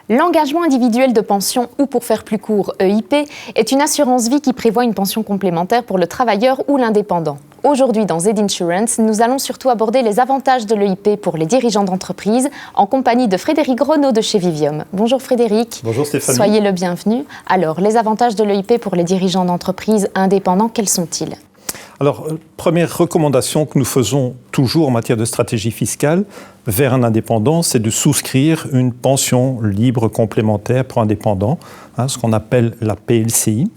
L'engagement individuel de pension, ou pour faire plus court, EIP, est une assurance vie qui prévoit une pension complémentaire pour le travailleur ou l'indépendant. Aujourd'hui, dans Z-Insurance, nous allons surtout aborder les avantages de l'EIP pour les dirigeants d'entreprise, en compagnie de Frédéric Renaud de chez Vivium. Bonjour Frédéric. Bonjour Stéphanie. Soyez le bienvenu. Alors, les avantages de l'EIP pour les dirigeants d'entreprise indépendants, quels sont-ils ? Alors, première recommandation que nous faisons toujours en matière de stratégie fiscale vers un indépendant, c'est de souscrire une pension libre complémentaire pour indépendants, ce qu'on appelle la PLCI.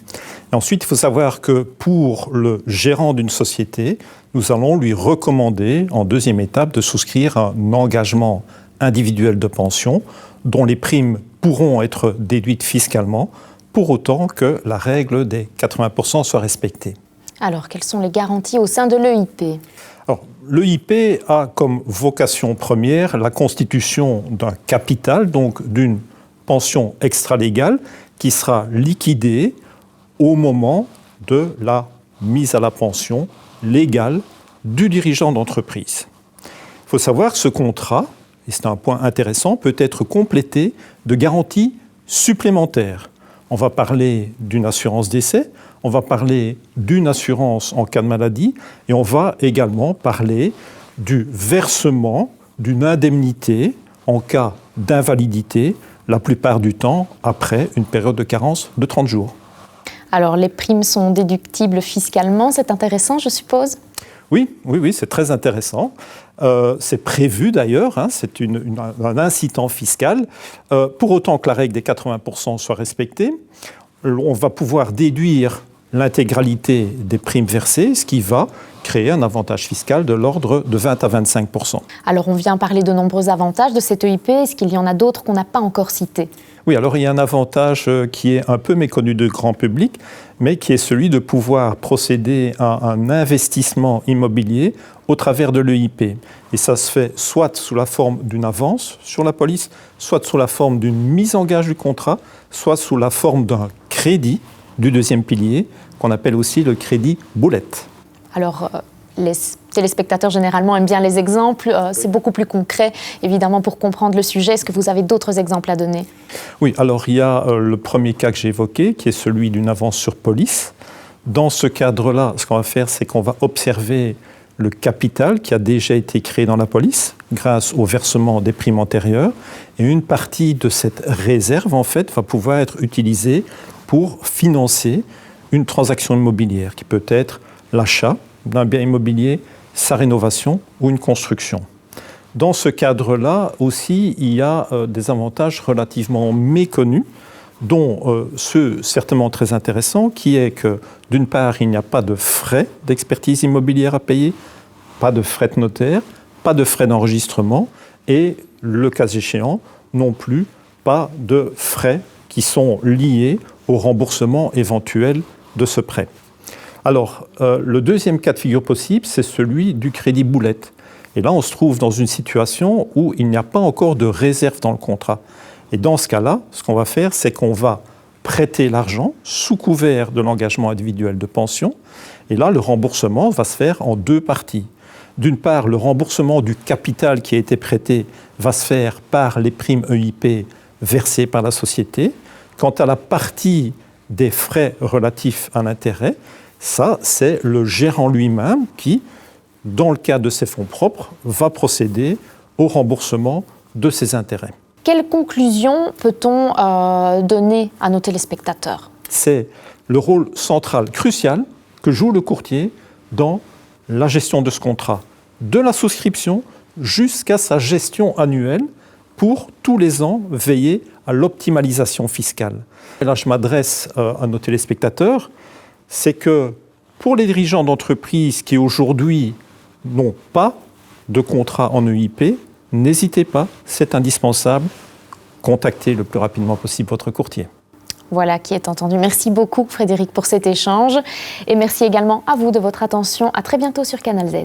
Et ensuite, il faut savoir que pour le gérant d'une société, nous allons lui recommander, en deuxième étape, de souscrire un engagement individuel de pension dont les primes pourront être déduites fiscalement, pour autant que la règle des 80% soit respectée. Alors, quelles sont les garanties au sein de l'EIP ? Alors, l'EIP a comme vocation première la constitution d'un capital, donc d'une pension extralégale, qui sera liquidée au moment de la mise à la pension légale du dirigeant d'entreprise. Il faut savoir que ce contrat, et c'est un point intéressant, peut être complété de garanties supplémentaires. On va parler d'une assurance décès, on va parler d'une assurance en cas de maladie et on va également parler du versement d'une indemnité en cas d'invalidité, la plupart du temps après une période de carence de 30 jours. Alors, les primes sont déductibles fiscalement, c'est intéressant, je suppose ? Oui, c'est très intéressant. C'est prévu d'ailleurs, c'est un incitant fiscal. Pour autant que la règle des 80% soit respectée, on va pouvoir déduire l'intégralité des primes versées, ce qui va créer un avantage fiscal de l'ordre de 20 à 25%. Alors, on vient parler de nombreux avantages de cette EIP. Est-ce qu'il y en a d'autres qu'on n'a pas encore cités ? Oui, alors il y a un avantage qui est un peu méconnu du grand public, mais qui est celui de pouvoir procéder à un investissement immobilier au travers de l'EIP. Et ça se fait soit sous la forme d'une avance sur la police, soit sous la forme d'une mise en gage du contrat, soit sous la forme d'un crédit du deuxième pilier, qu'on appelle aussi le crédit boulette. Alors, les téléspectateurs généralement aiment bien les exemples. C'est beaucoup plus concret, évidemment, pour comprendre le sujet. Est-ce que vous avez d'autres exemples à donner ? Oui, alors il y a le premier cas que j'ai évoqué, qui est celui d'une avance sur police. Dans ce cadre-là, ce qu'on va faire, c'est qu'on va observer le capital qui a déjà été créé dans la police grâce au versement des primes antérieures. Et une partie de cette réserve, en fait, va pouvoir être utilisée pour financer une transaction immobilière qui peut être l'achat d'un bien immobilier, sa rénovation ou une construction. Dans ce cadre-là aussi, il y a des avantages relativement méconnus, dont ceux certainement très intéressants, qui est que d'une part, il n'y a pas de frais d'expertise immobilière à payer, pas de frais de notaire, pas de frais d'enregistrement et, le cas échéant, non plus pas de frais qui sont liés au remboursement éventuel de ce prêt. Alors, le deuxième cas de figure possible, c'est celui du crédit boulette. Et là, on se trouve dans une situation où il n'y a pas encore de réserve dans le contrat. Et dans ce cas-là, ce qu'on va faire, c'est qu'on va prêter l'argent sous couvert de l'engagement individuel de pension. Et là, le remboursement va se faire en deux parties. D'une part, le remboursement du capital qui a été prêté va se faire par les primes EIP versées par la société. Quant à la partie des frais relatifs à l'intérêt, ça, c'est le gérant lui-même qui, dans le cas de ses fonds propres, va procéder au remboursement de ses intérêts. Quelle conclusion peut-on donner à nos téléspectateurs ? C'est le rôle central, crucial, que joue le courtier dans la gestion de ce contrat, de la souscription jusqu'à sa gestion annuelle, pour tous les ans veiller à l'optimalisation fiscale. Et là, je m'adresse à nos téléspectateurs, c'est que pour les dirigeants d'entreprises qui aujourd'hui n'ont pas de contrat en EIP, n'hésitez pas, c'est indispensable, contactez le plus rapidement possible votre courtier. Voilà qui est entendu. Merci beaucoup Frédéric pour cet échange et merci également à vous de votre attention. À très bientôt sur Canal Z.